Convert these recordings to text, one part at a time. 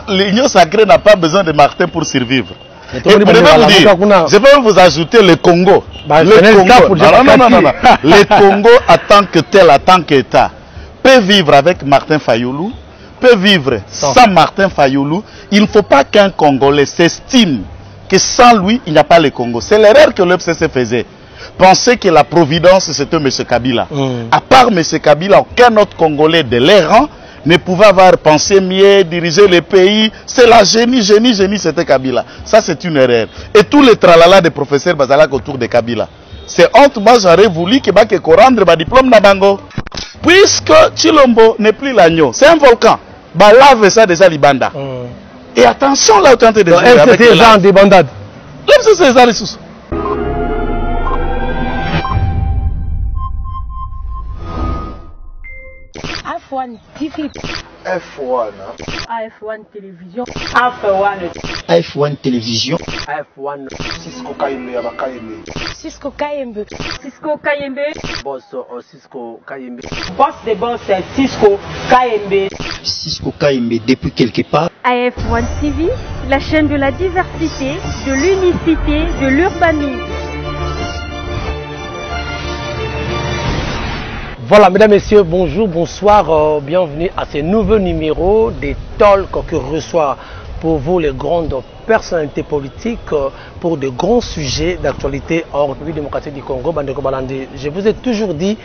L'Union sacrée n'a pas besoin de Martin pour survivre. Et je peux vous ajouter le Congo. Le Congo, en tant que tel, en tant qu'État, peut vivre avec Martin Fayoulou, peut vivre sans Martin Fayoulou. Il ne faut pas qu'un Congolais s'estime que sans lui, il n'y a pas le Congo. C'est l'erreur que l'FCC faisait. Penser que la providence, c'était M. Kabila. À part M. Kabila, aucun autre Congolais de leur rang ne pouvait avoir pensé mieux, diriger le pays. C'est la génie, c'était Kabila. Ça, c'est une erreur. Et tous les tralala des professeurs Bazalak autour de Kabila. C'est honte, moi j'aurais voulu que rendre ma diplôme na bango. Puisque Chilombo n'est plus l'agneau, c'est un volcan. Bah lave ça déjà Libanda. Et attention là, autant de dire. C'était genre des bandades. C'est ça les sous. F1 TV. F1. F1 télévision. F1 télévision. F1 Cisco Kayembe Abakayembe. Cisco Kayembe. Cisco Kayembe. Boss Cisco Kayembe. Boss de boss Cisco Kayembe. Cisco Kayembe depuis quelque part. AF1 TV, la chaîne de la diversité, de l'unicité, de l'urbanisme. Voilà, mesdames, messieurs, bonjour, bonsoir, bienvenue à ce nouveau numéro des Talks que reçoit pour vous les grandes personnalités politiques pour de grands sujets d'actualité en République démocratique du Congo. Je vous ai toujours dit,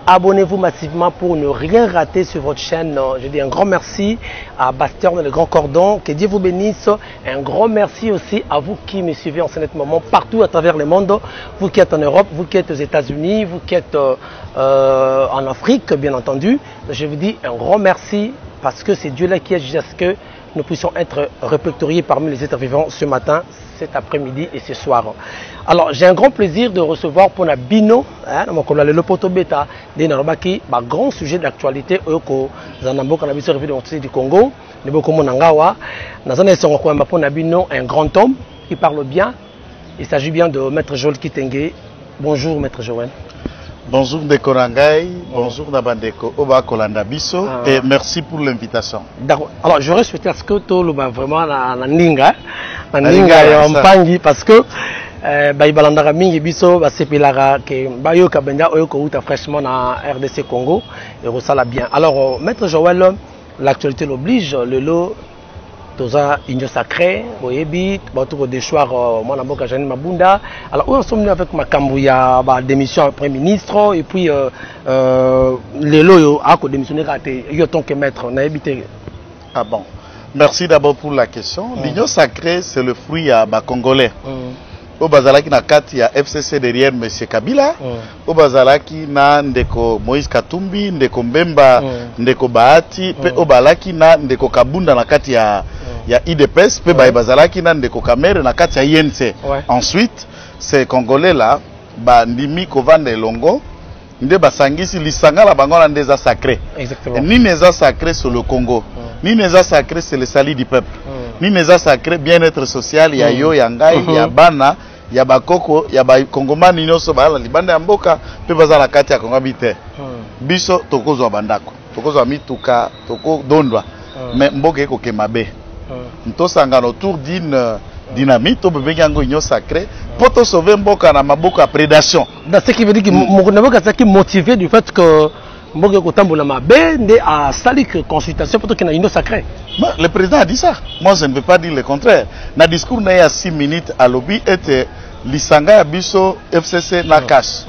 abonnez-vous massivement pour ne rien rater sur votre chaîne. Je dis un grand merci à Bastien le Grand Cordon, que Dieu vous bénisse. Un grand merci aussi à vous qui me suivez en ce moment partout à travers le monde. Vous qui êtes en Europe, vous qui êtes aux États-Unis, vous qui êtes en Afrique, bien entendu. Je vous dis un grand merci parce que c'est Dieu là qui a jugé à ce que nous puissions être répertoriés parmi les êtres vivants ce matin, cet après-midi et ce soir. Alors, j'ai un grand plaisir de recevoir pour la Bino, le poto bêta, des Narobaki, un grand sujet d'actualité, du Congo, de Bokomonangawa. Un grand homme qui parle bien. Il s'agit bien de Maître Joël Kitenge. Bonjour, Maître Joël. Bonjour Ndeko Rangai, bonjour Nabandeko Oba Kolanda Biso et merci pour l'invitation. D'accord. Alors j'aurais souhaité à ce que tu le vraiment la ninga mpangi parce que baïbalandara mingi biso basepelara ke bayoka benda oyoko uta fraîchement na RDC Congo et resala bien. Alors Maître Joël, l'actualité l'oblige, le lot Toza Union Sacrée, Boyebi, Batour de Choir, Manaboka Janine Mabunda. Alors, où en sommes-nous avec Makambouya, démission du Premier ministre, et puis les loyaux à démissionner à Yoton que maître, on a évité. Ah bon. Merci d'abord pour la question. L'Union Sacrée, c'est le fruit à Congolais. Au Bazalaki na kati ya FCC derrière M. Kabila, au Bazalaki na ndeko Moïse Katumbi, ndeko Mbemba, ndeko Bahati, pe au Balaki na ndeko Kabunda na kati ya IDPS, pe Bazalaki na ndeko Kamere na kati ya INC. Ensuite, ces Congolais là, ndimi kovanda elongo, nde basangisi lisanga la bango na ndeza sacré. Exactement. Ni neza sacré sur le Congo, ni neza sacré c'est le salut du peuple. Ni neza sacré bien-être social, ya yo, ya ngai, ya bana, ya bakoko, ya ba kongomani nyoso ba la libanda ya mboka, pe baza na kati ya Kongo bite. Biso tokozwa bandako, tokozwa mituka, toko dondwa. Mais mboka eko kemabe. Ntosangana autour d'une dynamite, obebe yango union sacrée, pour te sauver mboka na maboko à prédation. Ce qui veut dire que mboka est motivé du fait que Mboka Kotambola Mabe a sali que consultation pour qu'il y ait une union sacrée. Le président a dit ça. Moi, je ne veux pas dire le contraire. Dans le discours, il y a 6 minutes à lobby, était Lisanga Abiso FCC Nakash.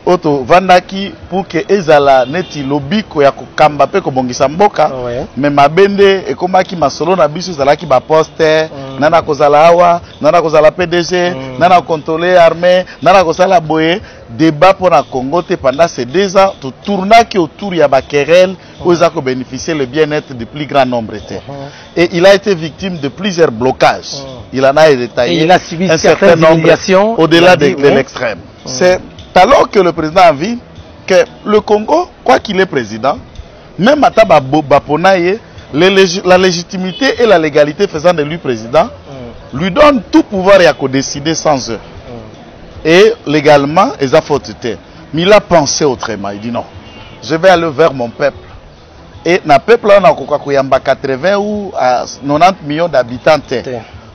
Oto Vandaki pour que Ezala neti lobby ko ya kokamba pe ko bongisa mboka. Mais Mabende et komaki masolo na biso zalaki ba poster, nana kozala awa, nana kozala PDG, nana contrôler armée, nana kozala boye. Débat pour la Congo pendant ces 2 ans, tout tourna qui autour y a querelle où ils ont bénéficié le bien-être du plus grand nombre. Et il a été victime de plusieurs blocages. Il en a détaillé il a subi un certain nombre au-delà de l'extrême. C'est alors que le président a vu que le Congo, quoi qu'il est président, même à Baponaye, la légitimité et la légalité faisant de lui président, lui donne tout pouvoir et à décider sans eux. Et légalement, ils ont faute. Mais il a pensé autrement. Il dit non, je vais aller vers mon peuple. et na peuple on a koyamba 80 ou 90 millions d'habitants.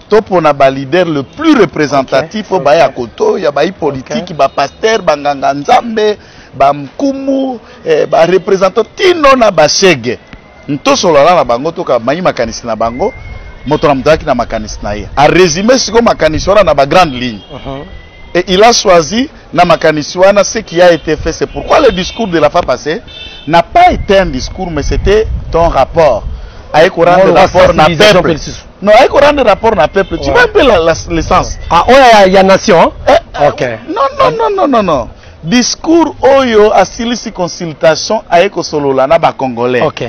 Top on a ba leader le plus représentatif au baya koto, ya ba politique, ba pasteur, ba nganga nzambe, ba mkumu, ba représentant tino na ba shege. Nto solola na bango to ka mayi makanisi na bango, moto na mtaki na makanisi na ye. A résumé siko makanisi wana na ba grande ligne. Et il a choisi na makanisi wana ce qui a été fait. C'est pourquoi le discours de la fois passée n'a pas été un discours, mais c'était ton rapport. Avec rendre rapport na peuple. Non, avec rendre rapport na peuple. Tu vois un peu l'essence. Ah, oh, il y a nation. Ok. Non. Discours oyo asilisi consultation avec Solola na ba Congolais. Ok.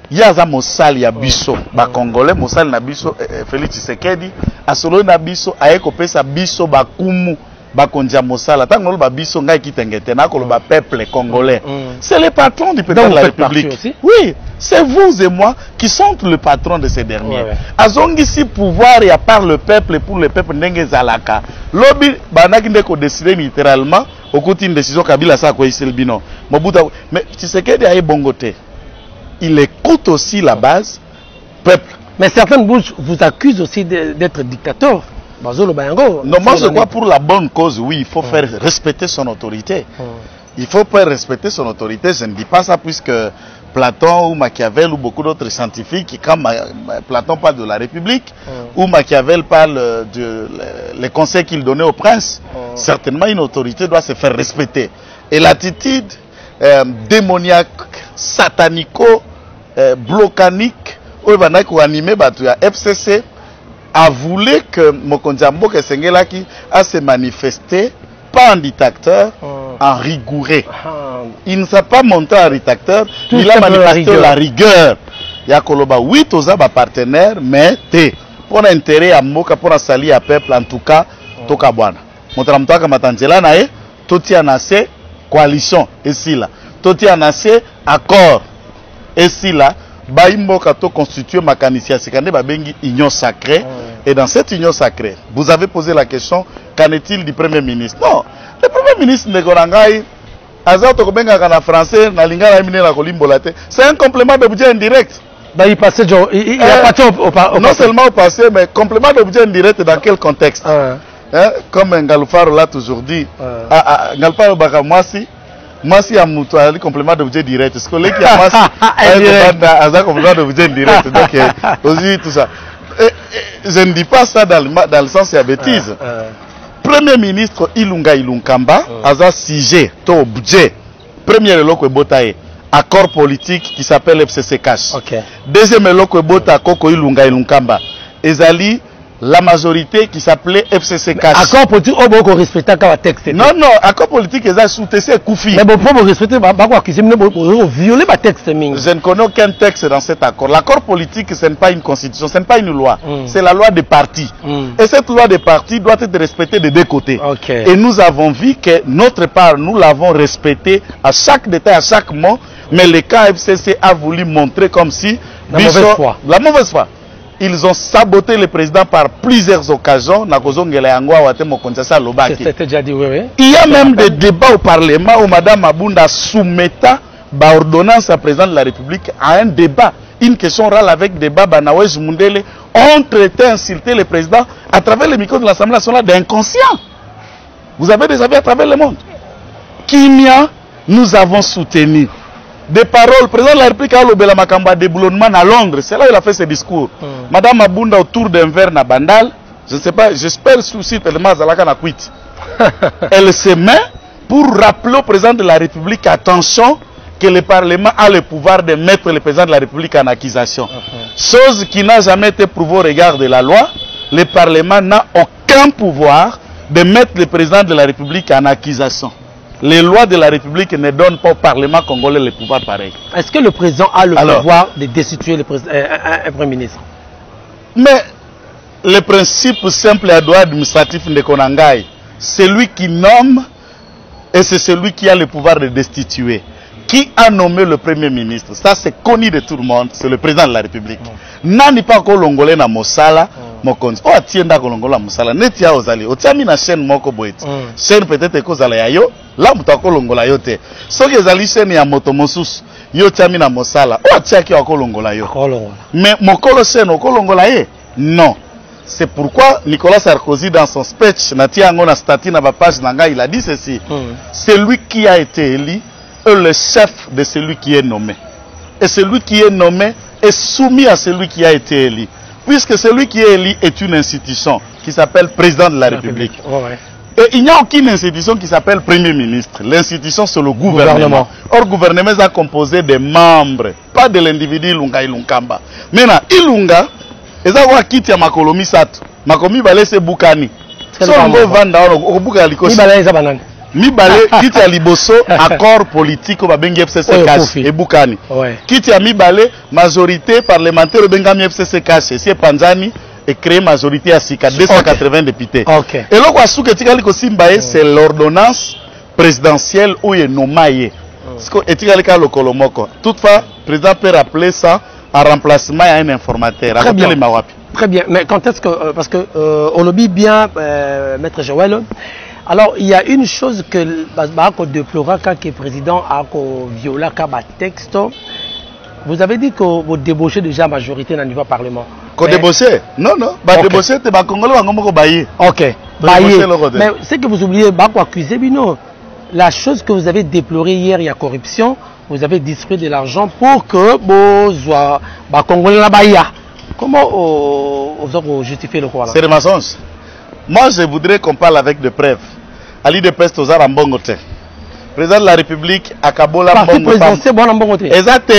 Yaza mosali ya biso ba Congolais mosali na biso Félix Tshisekedi asolo na biso avec kopesa biso ba kumu ba konja mosala tango ba biso ngai kitengete na ko ba peuple congolais. C'est le patron du peuple de la République. Oui, c'est vous et moi qui sommes le patron de ces derniers. Azongi si pouvoir et à part le peuple pour le peuple ndenge zalaka. Lobby banaki ndeko décider littéralement au côté une décision Kabila sa ko iselbino. Mobuta mais Tshisekedi a bongoté. Il écoute aussi la base peuple. Mais certaines bouches vous accusent aussi d'être dictateur. Non, moi je crois pour la bonne cause, oui, il faut faire respecter son autorité. Il faut faire respecter son autorité. Je ne dis pas ça puisque Platon ou Machiavel ou beaucoup d'autres scientifiques, quand Platon parle de la République, ou Machiavel parle les conseils qu'il donnait au prince, certainement une autorité doit se faire respecter. Et l'attitude démoniaque, satanico, blocanique, ou animé FCC, a voulu que Mokonjambo Kesengelaki a se manifesté pas en dictateur, en rigoureux. Il ne s'est pas monté en dictateur, il a manifesté la rigueur. Il y a Koloba, oui, tous les partenaires, mais pour l'intérêt à Moka, pour la salir à peuple, en tout cas, Toka Bwana. Montramtoka Matangela Nae, Toti Anase, coalition, et si là. Toti Anase, accord, et si là. Baïmbo Kato constitue Makanisia Sekande Babengi union sacrée. Et dans cette union sacrée, vous avez posé la question, qu'en est-il du Premier ministre? Non, le Premier ministre Negorangai, Azato Kobenga Kana français, Nalinga Ramine la Kolimbolate, c'est un complément de budget indirect. Il passé, il a passé au passé. Non seulement au passé, mais complément de budget indirect dans quel contexte? Comme Ngalufaro l'a toujours dit, Ngalufaro Bakamwasi. Moi, si un complément de budget direct, parce que les qui a un complément de budget direct, donc aussi tout ça. Je ne dis pas ça dans le sens de la bêtise. Premier ministre Ilunga Ilunkamba, a sujet, au budget. Premier loco botae, accord politique qui s'appelle FCC Cash. Deuxième loco bota Koko Ilunga Ilunkamba, Ezali. La majorité qui s'appelait FCC Cash. Accord politique, on peut respecter le texte. Non, accord politique, ils ont sous-tessé Koufi. Mais pour respecter, violer le texte. Je ne connais aucun texte dans cet accord. L'accord politique, ce n'est pas une constitution, ce n'est pas une loi. C'est la loi des partis. Et cette loi des partis doit être respectée des deux côtés. Et nous avons vu que notre part, nous l'avons respectée à chaque détail, à chaque mot. Mais le cas FCC a voulu montrer comme si... La mauvaise foi. La mauvaise foi. Ils ont saboté le président par plusieurs occasions. C'était déjà dit, oui. Il y a même des débats au Parlement où Mme Mabunda soumettait l'ordonnance à président de la République à un débat. Une question orale avec débat, Banawej Mundele ont traité, insulté le président à travers les micros de l'Assemblée nationale d'inconscients. Vous avez des avis à travers le monde. Kimia, nous avons soutenu. Des paroles, le président de la République a l'obéla Makamba déboulonnement à Londres. C'est là où il a fait ses discours. Madame Abunda autour d'un verre na Bandal, je ne sais pas, j'espère souci tellement Zalaka na quitté. Elle se met pour rappeler au président de la République, attention, que le Parlement a le pouvoir de mettre le président de la République en accusation. Chose qui n'a jamais été prouvée au regard de la loi. Le Parlement n'a aucun pouvoir de mettre le président de la République en accusation. Les lois de la République ne donnent pas au Parlement congolais le pouvoir pareil. Est-ce que le président a le pouvoir de destituer un Premier ministre? Mais le principe simple et droit administratif de Konangai, c'est lui qui nomme et c'est celui qui a le pouvoir de destituer. Qui a nommé le Premier ministre? Ça c'est connu de tout le monde, c'est le président de la République. Nani pas kolongolé na mosala. Mokonzi atienda kolongola musala neti ya ozali otiami na chaîne moko boeti chaîne peut-être kozala yayo là mutu akolongola yo te soki ezali chaîne ya moto mosusu yo tiami na mosala o atiaki akolongola yo mais mokolo chaîne okolongola ye non. C'est pourquoi Nicolas Sarkozy dans son speech na statut na page nanga il a dit ceci. Celui qui a été élu est le chef de celui qui est nommé. Et celui qui est nommé est soumis à celui qui a été élu. Puisque celui qui est élu est une institution qui s'appelle président de la République. Et il n'y a aucune institution qui s'appelle Premier ministre. L'institution, c'est le gouvernement. Or, le gouvernement est composé des membres, pas de l'individu Ilunga Ilunkamba. Maintenant, Ilunga, ils ont quitté Makolomi Sato. Makolomi va laisser Boukani. Si on veut vendre, on peut aller Mibale, quitté à Liboso, accord politique, on va bien FCC cash et Boukani. Quitté à Mibale, majorité parlementaire, on va bien FCC cash. C'est Panzani. Et créer majorité à Sika, 280 députés. Et là, c'est l'ordonnance présidentielle où il est nommé. Toutefois, le président peut rappeler ça en remplacement à un informateur. Très bien. Très bien. Mais quand est-ce que, parce que on le dit bien, Maître Joël, alors il y a une chose que le déplora quand le président a violé le texte. Vous avez dit que vous débauchez déjà la majorité dans le niveau parlement. Qu'on débauché? Non, non. Bah débauché, c'est pas Congolais, on va bailler. Ok. Bailler. Mais c'est que vous oubliez, bah quoi accuser, Bino. La chose que vous avez déplorée hier, il y a corruption. Vous avez distribué de l'argent pour que bah Congolais la bailler. Comment vous justifiez le quoi là? C'est des mensonges. Moi, je voudrais qu'on parle avec des preuves. Ali de Peste aux Arambongote. Président de la République, à Kabola Mbongote. Présidentiel, bon Mbongote. Exact.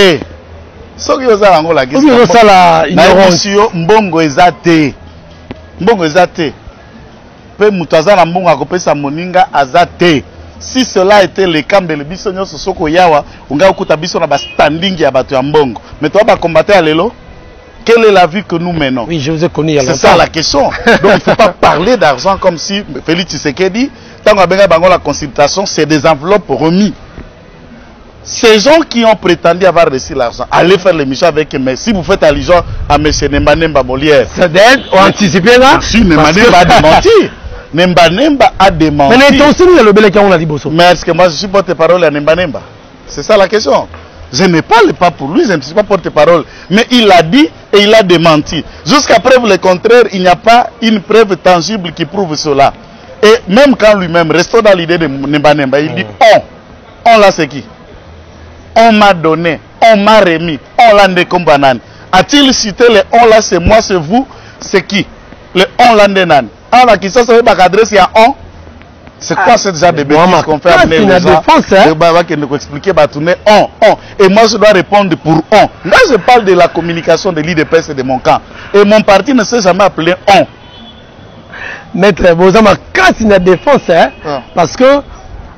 Soki oza yango la gisi mbongo ezate mbongo ezate pe mutu aza na mbongo akopesa moninga azate. Si cela était le cas de biso nyonso soko yawa unga okuta biso na ba standing ya bato ya mbongo mais toi ba combattre à lelo. Quelle est la vie que nous menons? Oui, je vous ai connu il y a longtemps. C'est ça la question. Donc il ne faut pas parler d'argent comme si Félix Tshisekedi tant qu'on a la consultation c'est des enveloppes remises. Ces gens qui ont prétendu avoir reçu l'argent, allez faire l'émission avec eux. Mais si vous faites allusion à M. Nemba Nemba Molière, c'est d'elle, on anticipé là. Si Nemba Nemba a démenti. Nemba Nemba a démenti. Mais l'intention, il y a le bel qu'on a dit Bosso. Mais est-ce que moi je suis porte-parole à Nemba Nemba? C'est ça la question. Je ne parle pas pour lui, je ne suis pas porte-parole. Mais il a dit et il a démenti. Jusqu'à preuve le contraire, il n'y a pas une preuve tangible qui prouve cela. Et même quand lui-même, restons dans l'idée de Nemba Nemba, il dit on là c'est qui? On m'a donné, on m'a remis, on l'a né comme banane. A-t-il cité les on là, c'est moi, c'est vous, c'est qui? Le on l'a né nan. On a qui ça veut pas qu'adresse il y a on. C'est quoi ce genre de bêtises qu'on fait amener les gens? Qui nous expliquer tourner on. Et moi je dois répondre pour on. Là je parle de la communication de l'IDPS et de mon camp. Et mon parti ne s'est jamais appelé on. Maître Bozama, quand il y a défense, hein, parce que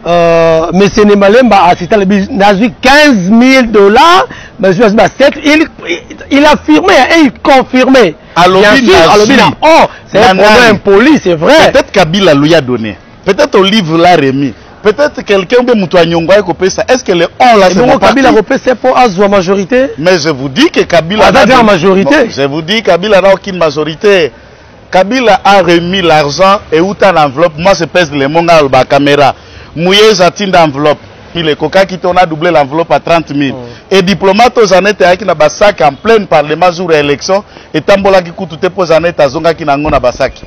M. Nemalemba a cité le business 15 000 $, mais il a affirmé et il confirmé. Bien sûr, c'est un problème impoli, c'est vrai. Peut-être Kabila lui a donné, peut-être Olive l'a remis, peut-être quelqu'un de Moutouanyonga a coupé ça. Est-ce que le on là c'est mon parti? Kabila a coupé c'est pour avoir majorité. Mais je vous dis que Kabila a majorité. Je vous dis que Kabila n'a aucune majorité. Kabila a remis l'argent et où t'as l'enveloppe. Moi je pèse les mongas à la caméra. Mouyez atteint d'enveloppe. Il est coca qui on a doublé l'enveloppe à 30 000. Et diplomate aux années qui n'a basak en plein parlement jour élection et tambola qui coûte tout pour années à zonga qui n'a pas basak.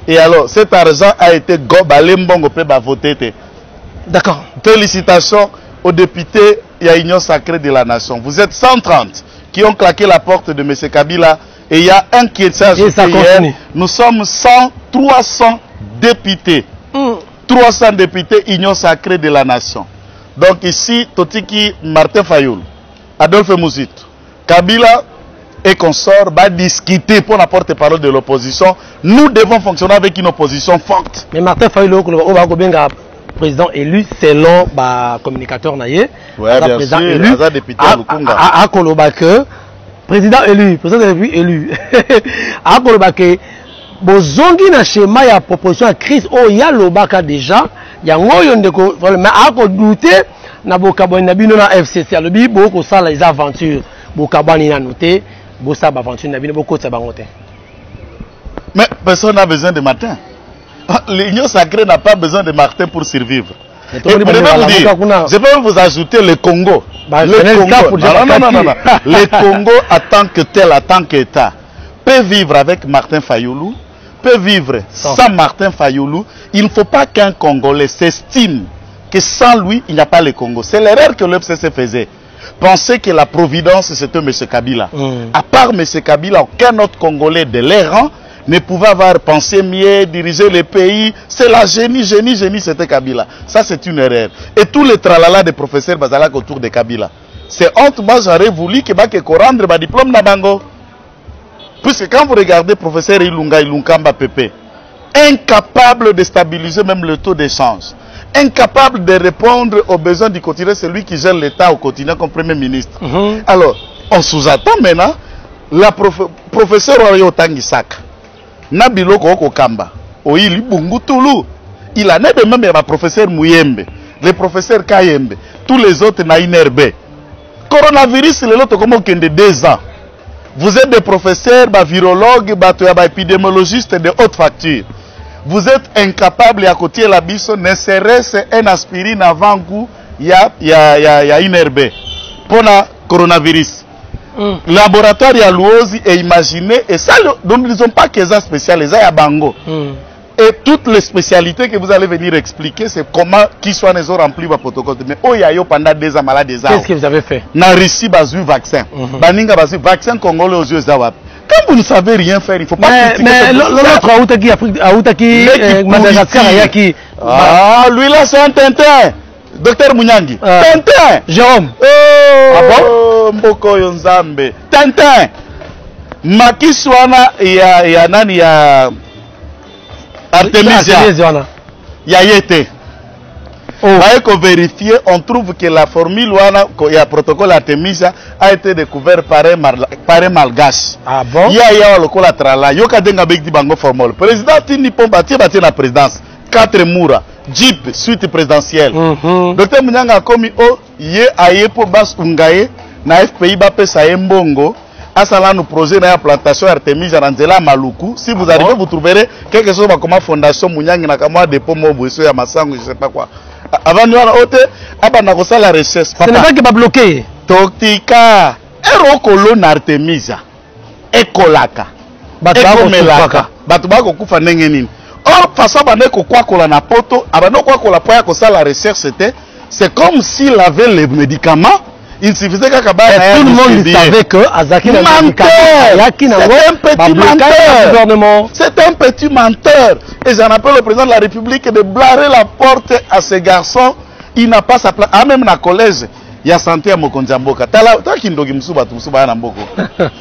Et alors cet argent a été gobalé mbongo pe ba voté. D'accord. Félicitations aux députés et à l'Union sacrée de la nation. Vous êtes 130 qui ont claqué la porte de M. Kabila et il y a un qui est hier. Nous sommes 300 députés. 300 députés Union sacrée de la nation. Donc ici, Totiki Martin Fayoul, Adolphe Mouzit, Kabila et consorts va discuter pour la porte-parole de l'opposition. Nous devons fonctionner avec une opposition forte. Mais Martin Fayoul, président élu selon le communicateur Naye. Oui, bien sûr, élu, député à Kolobake, président élu, élu. À Kolobake. Bozongi na schéma ya proposition à crise o ya lobaka déjà ya ngoyo ndeko mais ako douter na bokaboni na bino na FCC alobi boko sala les aventures bokabani na noté bosa ba aventure na bino boko tsa bangote. Mais personne n'a besoin de Martin. L'Union sacrée n'a pas besoin de Martin pour survivre. Et je peux vous ajouter le Congo. Le Congo, en tant que tel, en tant qu'État, peut vivre avec Martin Fayoulou, peut vivre sans Martin Fayoulou. Il ne faut pas qu'un Congolais s'estime que sans lui, il n'y a pas le Congo. C'est l'erreur que l'UFCC faisait. Penser que la providence, c'était M. Kabila. À part M. Kabila, aucun autre Congolais de leur rang ne pouvait avoir pensé mieux, diriger le pays. C'est la génie, c'était Kabila. Ça, c'est une erreur. Et tous les tralala des professeurs Bazalak autour de Kabila. C'est honte, moi j'aurais voulu que rendre ma diplôme na bango. Puisque quand vous regardez professeur Ilunkamba Pepe, incapable de stabiliser même le taux d'échange, incapable de répondre aux besoins du quotidien, c'est lui qui gère l'État au quotidien comme Premier ministre. Alors, on sous-attend maintenant la professeur Oyo Tangisaka, Nabilo Koko Kamba, Oili Bungutulu. Il en est de même le professeur Mouyembe, le professeur Kayembe, tous les autres na INRB. Coronavirus, c'est l'autre comme on de 2 ans. Vous êtes des professeurs, virologues, épidémiologistes de haute facture. Vous êtes incapables à côté de la biso, ne serait-ce un aspirine avant coup, il y a une herbe pour le coronavirus. Laboratoire, il y a l'ouosi et imaginé, et ça, donc ils n'ont pas que ça spécial, ils ont bango. Et toutes les spécialités que vous allez venir expliquer, c'est comment qui soit les ont rempli votre protocole. Mais oh, il y a eu pendant 2 ans malade des ans. Qu'est-ce que vous avez fait? Na Russie, basu vaccin. Baninga basu vaccin congolais aux yeux d'Awap. Quand vous ne savez rien faire, il ne faut pas critiquer. Mais l'autre Aoutaki, Madagascar, Yaki. Ah, lui là, c'est un Tintin. Docteur Mounyangi. Tintin. Jérôme. Ah bon? Mboko Yonzambe. Tintin. Makiswana, il y a nani, il y a Artemisia. Il y a été. Pour vérifier, on trouve que la formule, il y a protocole Artemisia, a été découvert par un malgache. Ah bon? Il y a le collatéral. Il y a des bango formol. Président Tini Pomba, tu as la présidence. 4 moura. Jeep, suite présidentielle. Docteur Mounianga a commis au ye aye pour bas ungaye na FPI bape sa mbongo. Asala nous projet na plantation Artemisia Ranzela Maluku. Si vous arrivez, vous trouverez quelque chose comme fondation Mounianga na kama dépôt Mobueso ya Masango, je sais pas quoi. Avant nous on ôte abana ko la recherche. Ce n'est pas qui va bloquer. Toktika erokolo na Artemisia. Ekolaka. Ekomelaka. Batu bako kufa ndenge nini? Or, façon bandeko kwa kola na poto, abano kwa kola poya ko la recherche c'est comme s'il avait les médicaments. Il suffisait qu'à tout le monde savait que Azaki c'est un petit menteur. C'est un petit menteur. Et j'en appelle le président de la République de blarer la porte à ce garçon. Il n'a pas sa place. Ah, même dans le collège, il y a santé à Mokonjamboka. Toi qui n'as pas de mboko.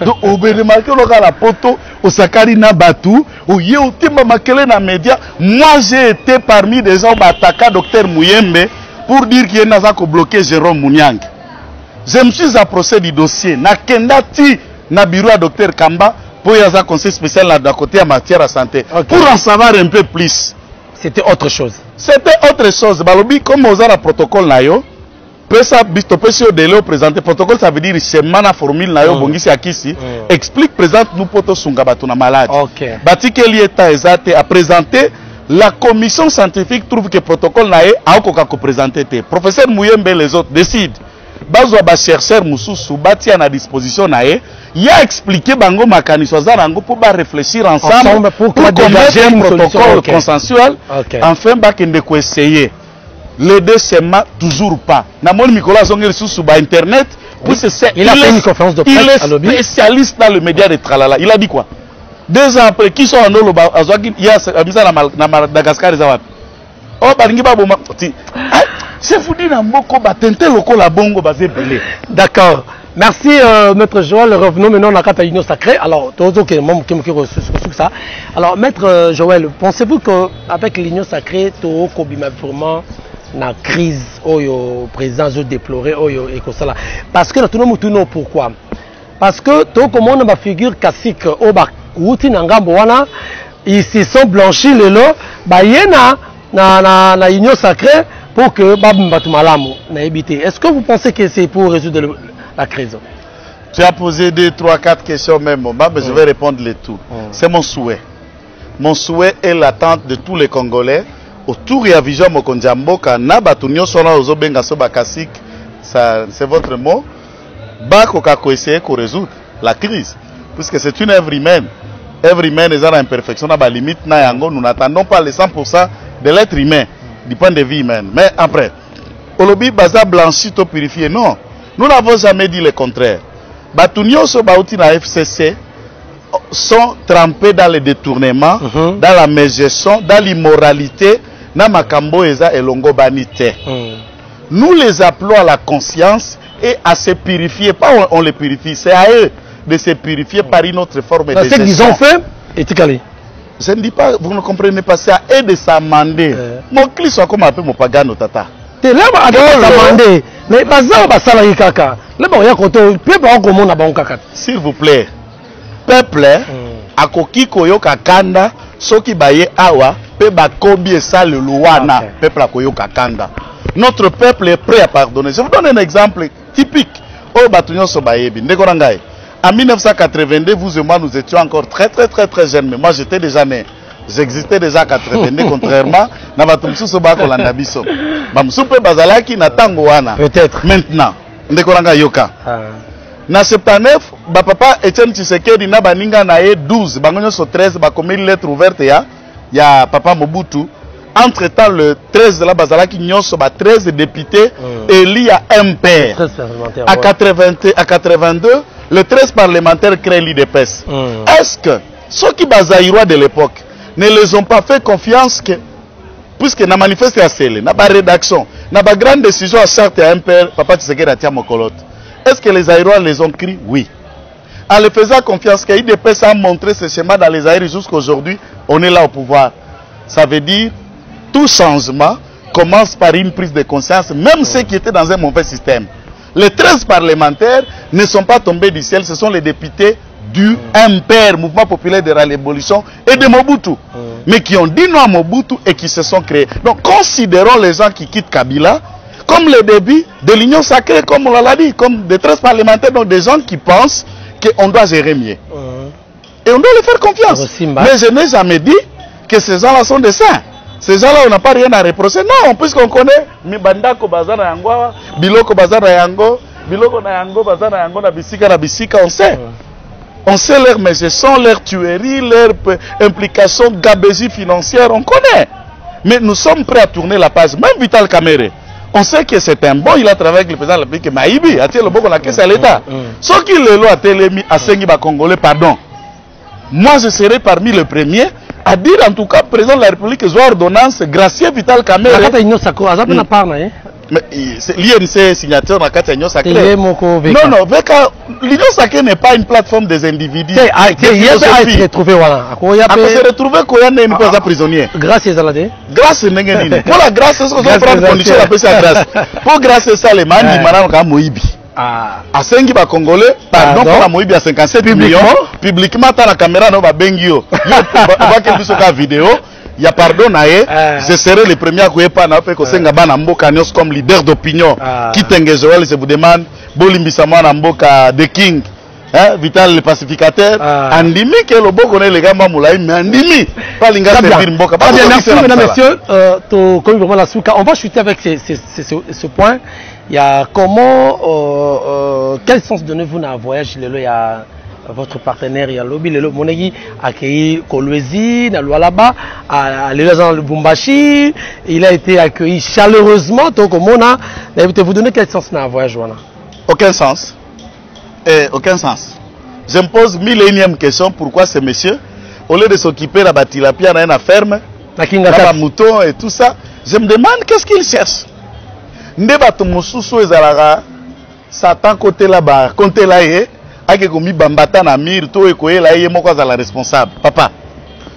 Donc, on peut remarquer la poto, au Sakari na Batou, au Yéoutima Makele na média. Moi, j'ai été parmi des hommes attaqués Dr Mouyembe pour dire qu'il y a bloqué Jérôme Mouniang. Je me suis approché du dossier. Na kendati na bureau à Dr Kamba pour y avoir un conseil spécial là d'un côté en matière de santé. Pour en savoir un peu plus. C'était autre chose. C'était autre chose. Balobi comme on a le protocole na yo, pesa bistopesio de le présenter protocole, ça veut dire schéma na formule na yo bongisi akisi. Explique, présente nous poto sunga batu na malade. Batike lieta ezate a présenter. La commission scientifique trouve que le protocole na ye a ko présenter. Professeur Mouyembe les autres décident. Bazwa ba chercheur mususu bati à disposition na ye, il a expliqué bango makaniso zanango pour ba réfléchir ensemble pour commettre un protocole consensuel. Enfin ba kende ko essayer. Les deux schémas toujours pas. Na mon Nicolas Zongel sous ba internet, il a fait une conférence de presse à lobby. Il est spécialiste dans le média de tralala. Il a dit quoi? 2 ans après qui sont en Oloba azwaki il y a na Madagascar zawapi. Oh balingi ba boma. C'est fou dire Mboko batente loko la bongo basé belé. D'accord. Merci maître Joël. Revenons maintenant à la Union Sacrée. Alors, ça. Alors, maître Joël, pensez-vous qu'avec l'Union Sacrée, tu as vraiment la crise au président je déplorer et comme ça là. Parce que tout le monde pourquoi? Parce que tout le monde ma figure classique au bas outi nangambo wana ils se sont blanchis le lot ba yena na Union Sacrée pour que est-ce que vous pensez que c'est pour résoudre la crise? Tu as posé 2, 3, 4 questions même, mais je vais répondre les tout. C'est mon souhait. Mon souhait est l'attente de tous les Congolais autour de la vision Mokonjamboka, na batunyo sona ozobenga so bakasik, ça c'est votre mot. Bakoka ko essayer de résoudre la crise, puisque c'est une œuvre humaine. Œuvre humaine est à l'imperfection, na ba limite na yango, nous n'attendons pas les 100% de l'être humain, du point de vue humain. Mais après, Olobi baza blanchi to purifié, non. Nous n'avons jamais dit le contraire. Batunyo so bauti na FCC sont trempés dans le détournement, dans la mégestion, dans l'immoralité, na makambo eza elongo banite. Nous les appelons à la conscience et à se purifier. Pas on les purifie, c'est à eux de se purifier par une autre forme de gestion. C'est ce qu'ils ont fait et Tikali. Je ne dis pas, vous ne comprenez pas, c'est à eux de s'amender. Mon client soit comme un peu mon pagano tata. T'es là, à s'amender. Mais salarié kaka. S'il vous plaît, peuple, à koki koyo kakanda, soki baye awa, pe bakobi esa le luana, peuple a koyo kakanda. Notre peuple est prêt à pardonner. Je vous donne un exemple typique. Oh, batunyo so bayebi. Ndekorangaye. En 1982, vous et moi, nous étions encore très jeunes. Mais moi, j'étais déjà né. J'existais déjà en 82, contrairement à Batumsu Sobako Landabiso. Bamsupe Bazalaki Natangoana. Peut-être. Maintenant, Ndekoranga Yoka. Na 79, papa Etienne Tshisekedi na baninga na 12, bangonyo so 13, bakomi lettre ouverte ya papa Mobutu. Entre-temps, le 13 de la Bazalaki Nyonso, 13 députés élus à un père. À 82, le 13 parlementaires créent l'IDPS. Est-ce que ceux qui Bazaïrois de l'époque ne les ont pas fait confiance que, puisque na manifeste à Sélé, na rédaction, na grande décision à charte à un père, papa Tshisekedi Atia Mokolote. Est-ce que les Aïrois les ont cru? Oui. En les faisant confiance, que l'IDPS a montré ce schéma dans les Aïrois jusqu'à aujourd'hui, on est là au pouvoir. Ça veut dire tout changement commence par une prise de conscience, même ceux qui étaient dans un mauvais système. Les 13 parlementaires ne sont pas tombés du ciel, ce sont les députés du MPR, Mouvement Populaire de la Révolution, et de Mobutu. Mais qui ont dit non à Mobutu et qui se sont créés. Donc considérons les gens qui quittent Kabila comme le début de l'union sacrée, comme on l'a dit, comme des 13 parlementaires, donc des gens qui pensent qu'on doit gérer mieux. Et on doit les faire confiance. Mais je n'ai jamais dit que ces gens-là sont des saints. Ces gens-là, on n'a pas rien à reprocher. Non, puisqu'on connaît Mibandako Bazana Yango, Biloko Bazana Yango, Biloko na Yango, Bazana Yango, na Bisika, on sait. On sait leur mégestion, leur tuerie, leur implication, gabégie financière, on connaît. Mais nous sommes prêts à tourner la page. Même Vital Kamerhe, on sait que c'est un bon, il a travaillé avec le président de la République, Maïbi, a tiré le bon qu'on a caissé à l'État. Sauf qu'il est là, a télémi, à Sengiba Congolais, pardon. Moi, je serai parmi les premiers à dire en tout cas, président de la République, ils ont ordonnance, gracieux Vital Kamerhe. Mais l'INC signature dans l'Union sacrée. Non, l'Union sacrée n'est pas une plateforme des individus. Il y a se retrouver qu'on a une personne prisonnière. Grâce à Zalade. Grâce à Nengenine. Pour la grâce, c'est ce qu'on va prendre condition d'appeler ça grâce. Pour grâce à ça, les man, ils m'ont dit Moïbi. À Sengiba Congolais, pardon pour la Moïbi à 57 millions. Publiquement, dans la caméra, on va bengio. On va qu'il puisse faire vidéo. Il y a pardon, je serai le premier à couper comme leader d'opinion. Qui t'engage, je vous demande, Bolimbisa Mboka The King, Vital le pacificateur, Andimi, que le beau connaît les gars, Mamoulaï, mais Andimi, pas l'Inga servir Mboka. Merci, mesdames, messieurs, on va chuter avec ce point. Il y a comment, quel sens donnez-vous dans un voyage, il y a votre partenaire, il y a lobby, le Monegi a accueilli Kolwezi, dans Lualaba, à l'élection de Bumbashi, il a été accueilli chaleureusement, donc au Mona. Vous donnez quel sens dans un voyage? Aucun sens. Aucun sens. Je me pose 1001e question, pourquoi ce monsieur, au lieu de s'occuper de la tilapia dans une ferme, la mouton et tout ça, je me demande qu'est-ce qu'il cherche. Ndeba Tomosusu Ezalaga, Satan côté là-bas, côté là, ake komi bambata na mir to ekoyela ye moko azala responsable. Papa,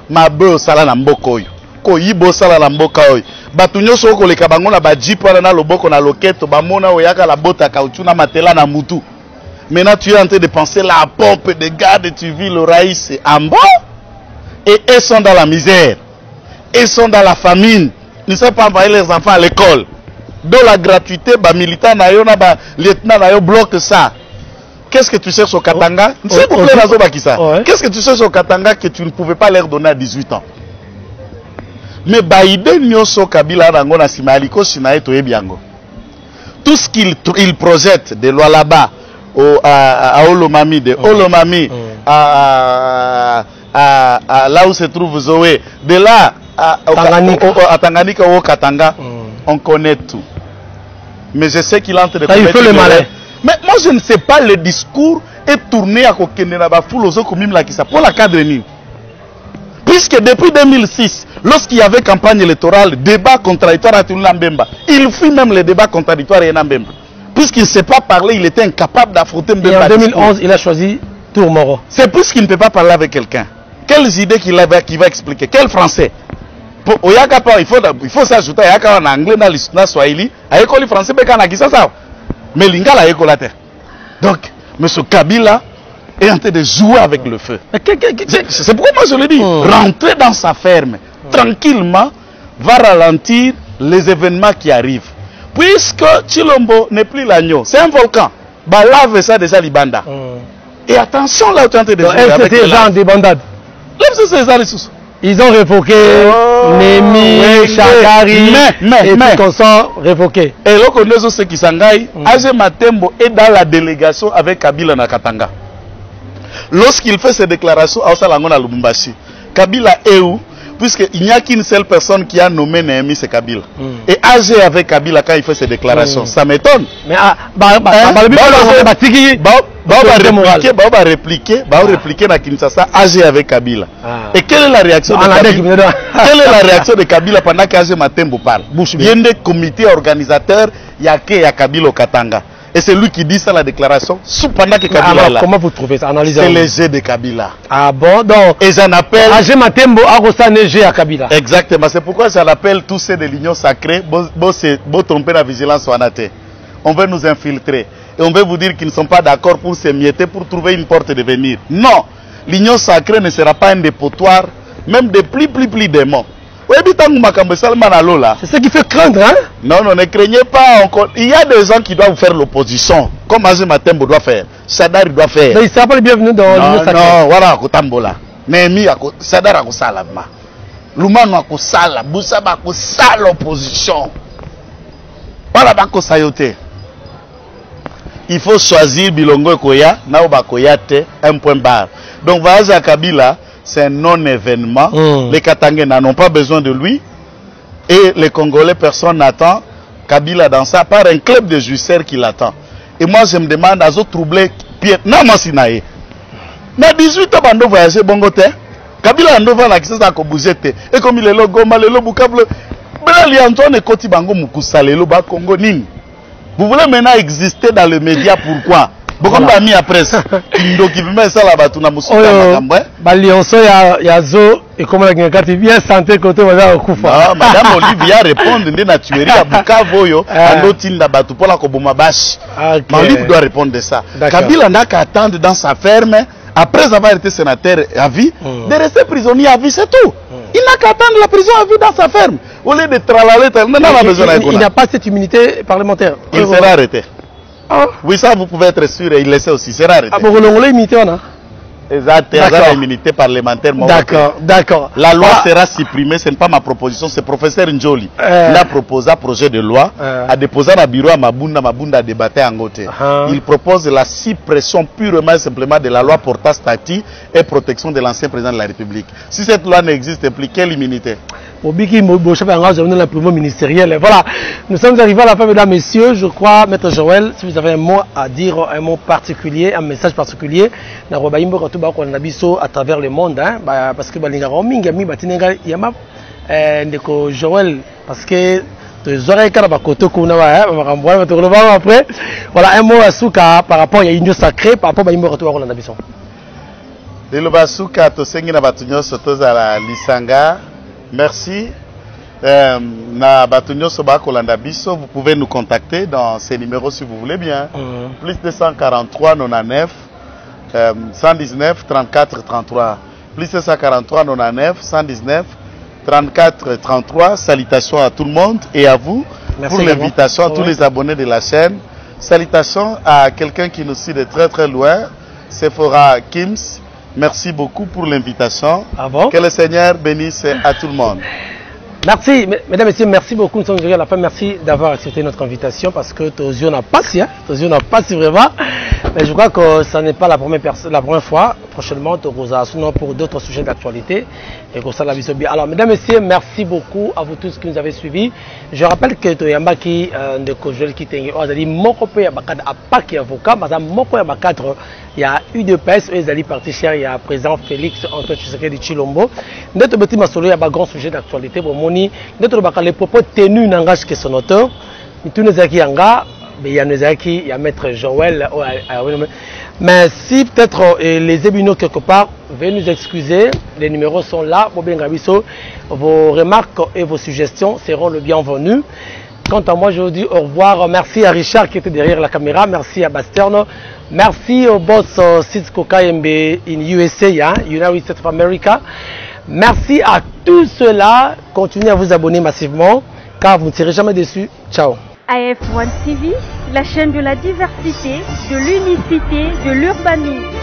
mabe osala na mboka oyo, koyiba osala na mboka oyo, bato nyonso okoleka bango na bajipe wana na loboko na loketo bamona oyaka la bota caoutchouc na matela na mutu. Maintenant tu es en train de penser la pompe de garde, tu vis le raïs en bas et eux sont dans la misère, ils sont dans la famine, ils ne savent pas envoyer leurs enfants à l'école. De la gratuité, ba militant na yo na ba lieutenant na yo bloque ça. Qu'est-ce que tu cherches au Katanga? S'il vous plaît, qu'est-ce que tu cherches au Katanga que tu ne pouvais pas leur donner à 18 ans? Mais Baïde Nyoso Kabila Rango na Simaliko Sinae Toye Biango. Tout ce qu'il projette de loi là-bas à Olomami, de Olomami là où se trouve Zoé, de là à Tanganyika ou Katanga, on connaît tout. Mais je sais qu'il entre de commettre le malin. Mais moi je ne sais pas, le discours est tourné à Kokenenaba Foulozo Komim Lakisa pour la cadre ni. Puisque depuis 2006, lorsqu'il y avait campagne électorale, débat contradictoire à Mbemba, il fit même les débats contradictoires à Mbemba. Puisqu'il ne sait pas parler, il était incapable d'affronter Mbemba. Et en 2011, il a choisi Tourmoro. C'est puisqu'il ne peut pas parler avec quelqu'un. Quelles idées qu'il va expliquer? Quel français? Il faut s'ajouter en anglais, dans Swahili, à l'école français, mais l'ingala est école. Donc, M. Kabila est en train de jouer avec le feu. C'est pourquoi moi je le dis, rentrer dans sa ferme, tranquillement, va ralentir les événements qui arrivent. Puisque Chilombo n'est plus l'agneau, c'est un volcan. Bah lave ça déjà Libanda. Et attention là où tu es en train de jouer avec les gens des bandades. Ils ont révoqué Nemi, Chakari, et tout qu'on sent révoqué. Et là, on a ce qui s'engaille. Age Matembo est dans la délégation avec Kabila Nakatanga. Lorsqu'il fait ses déclarations à Osalangona Lubumbashi, Kabila est où? Puisqu'il n'y a qu'une seule personne qui a nommé Néhémie, c'est Kabila. Et âgé avec Kabila quand il fait ses déclarations. Ça m'étonne. Mais répliquer na Kinshasa, âgé avec Kabila. Et quelle est la réaction de Kabila? Quelle est la réaction de Kabila pendant qu'Age Matembo parle? Il y a des comités organisateurs, il y a Kabila au Katanga. Et c'est lui qui dit ça la déclaration pendant que Kabila est là. Comment vous trouvez ça? C'est les jeux de Kabila. Ah bon? Donc, et j'en appelle... Age Matembo a reçu à Kabila. Exactement. C'est pourquoi j'en appelle tous ceux de l'Union sacrée. Beau tromper la vigilance ou on veut nous infiltrer. Et on veut vous dire qu'ils ne sont pas d'accord pour s'émietter, pour trouver une porte de venir. Non. L'Union sacrée ne sera pas un dépotoir, même de plus démons. C'est ce qui fait craindre, hein? Non, ne craignez pas encore. Il y a des gens qui doivent faire l'opposition, comme Age Matembo doit faire, Sadar doit faire. Mais il ne sera pas le bienvenu dans l'Union sacrée. Non, voilà, Kotambola. Néhémie, Sadar a Salama. Lumano a Sala, Boussaba a Sala l'opposition. Voilà, Bako Sayote. Il faut choisir Bilongo Koya, Naoba Koyate, un point barre. Donc, Vaza Kabila, c'est un non-événement. Les Katangais n'ont pas besoin de lui. Et les Congolais, personne n'attend Kabila dans ça, par un club de jouisseurs qui l'attend. Et moi, je me demande, à troubler Pierre. Non, moi, c'est naïe. Mais 18 ans, on voyager Bongote. Kabila, on va la Kobuzete. Et comme il est là, Goma, le Bukable, Antoine et Koti Bango Mukusa, le Loba Congo Ning. Vous voulez maintenant exister dans le média, pourquoi? Beaucoup d'amis après ça. Donc il met ça là-bas, tout na musuka makambo. Balionso ya zo et comme la ngakati bien santé côté wala okufa. Non, madame Olivia répondre ndé na tuerie à Bukavu yo, andotinda batu pour la koboma bashi. Olive doit répondre de ça. Kabila n'a qu'à attendre dans sa ferme après avoir été sénateur à vie de rester prisonnier à vie, c'est tout. Il n'a qu'à attendre la prison à vie dans sa ferme. Au lieu de tralaler, il n'a pas cette immunité parlementaire. Il sera arrêté. Oui, ça vous pouvez être sûr, et il le sait aussi, c'est rare. Ah, bon, on immunité, on a. Exact, immunité parlementaire. D'accord, d'accord. La loi sera supprimée, ce n'est pas ma proposition, c'est le professeur Njoli. Il a proposé un projet de loi, a déposé dans le bureau à Mabunda a débattu en côté. Il propose la suppression purement et simplement de la loi portant statut et protection de l'ancien président de la République. Si cette loi n'existe plus, quelle immunité? La promo ministérielle. Voilà, nous sommes arrivés à la fin, mesdames, messieurs. Je crois, Maître Joël, si vous avez un mot à dire, un mot particulier, un message particulier, à travers le monde, hein, parce que Joël, parce que après, voilà un mot à Souka par rapport à l'Union sacrée, par rapport à l'Union sacrée. Le Basuka, Tosengi Nabatunyo Sotoza Lisanga. Merci. Na Batunyo Soba Kolanda Biso, vous pouvez nous contacter dans ces numéros si vous voulez bien. Plus 243 99 119 34 33. Plus 243 99 119 34 33. Salutations à tout le monde et à vous. Merci pour l'invitation, à tous les abonnés de la chaîne. Salutations à quelqu'un qui nous suit de très très loin, Sephora Kims. Merci beaucoup pour l'invitation. Ah bon? Que le Seigneur bénisse à tout le monde. Merci, mesdames et messieurs, merci beaucoup. Nous sommes arrivés à la fin. Merci d'avoir accepté notre invitation parce que Tozio n'a pas si, vraiment. Mais je crois que ce n'est pas la première fois. Prochainement, Togoza pour d'autres sujets d'actualité. Et pour ça, la vision bien. Alors, mesdames et messieurs, merci beaucoup à vous tous qui nous avez suivis. Je rappelle que Toyamba qui de Kojuel qui tengue, on a dit Mokope Yabakad à pas qui avocat, mais à Moko Yabakadre, il y a UDPS, ils allaient partir cher, il y a présent Félix Antoine Tshisekedi de Chilombo. Notre petit masolo, il y a un grand sujet d'actualité. Bon, notre les propos tenus n'engagent que son auteur. Tous les acquis anga, il y a nos acquis, il y a maître Joël. Mais si peut-être les ébinaux quelque part, veuillez nous excuser. Les numéros sont là. Vos remarques et vos suggestions seront le bienvenu. Quant à moi, je vous dis au revoir. Merci à Richard qui était derrière la caméra. Merci à Basterno. Merci au boss Cisco KMB in USA, hein, United States of America. Merci à tous ceux-là. Continuez à vous abonner massivement car vous ne serez jamais déçus. Ciao. AF1 TV, la chaîne de la diversité, de l'unicité, de l'urbanisme.